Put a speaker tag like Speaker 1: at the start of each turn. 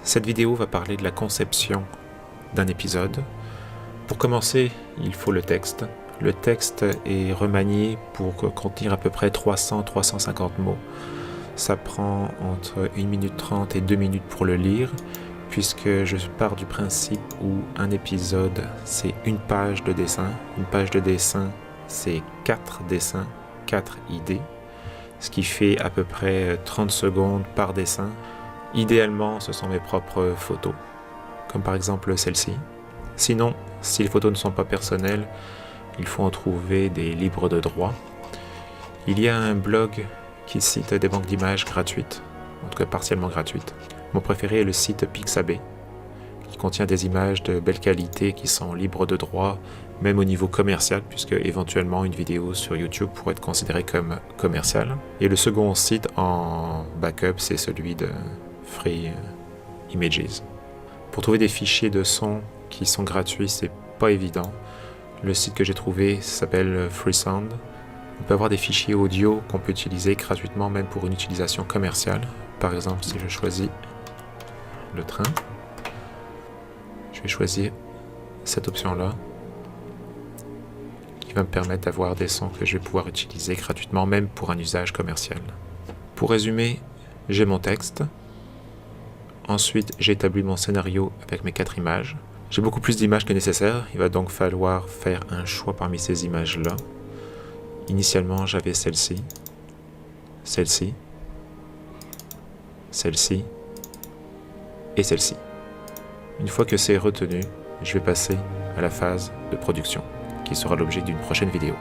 Speaker 1: Cette vidéo va parler de la conception d'un épisode. Pour commencer, il faut le texte. Le texte est remanié pour contenir à peu près 300-350 mots. Ça prend entre 1 minute 30 et 2 minutes pour le lire, puisque je pars du principe où un épisode, c'est une page de dessin. Une page de dessin, c'est 4 dessins, 4 idées, ce qui fait à peu près 30 secondes par dessin. Idéalement, ce sont mes propres photos, comme par exemple celle-ci. Sinon, si les photos ne sont pas personnelles, il faut en trouver des libres de droit. Il y a un blog qui cite des banques d'images gratuites, en tout cas partiellement gratuites. Mon préféré est le site Pixabay, qui contient des images de belle qualité qui sont libres de droit, même au niveau commercial, puisque éventuellement une vidéo sur YouTube pourrait être considérée comme commerciale. Et le second site en backup, c'est celui de Free Images. Pour trouver des fichiers de son qui sont gratuits, c'est pas évident. Le site que j'ai trouvé s'appelle Freesound. On peut avoir des fichiers audio qu'on peut utiliser gratuitement, même pour une utilisation commerciale. Par exemple, si je choisis le train, je vais choisir cette option-là, qui va me permettre d'avoir des sons que je vais pouvoir utiliser gratuitement, même pour un usage commercial. Pour résumer, j'ai mon texte. Ensuite, j'ai établi mon scénario avec mes 4 images. J'ai beaucoup plus d'images que nécessaire, il va donc falloir faire un choix parmi ces images-là. Initialement, j'avais celle-ci, celle-ci, celle-ci et celle-ci. Une fois que c'est retenu, je vais passer à la phase de production, qui sera l'objet d'une prochaine vidéo.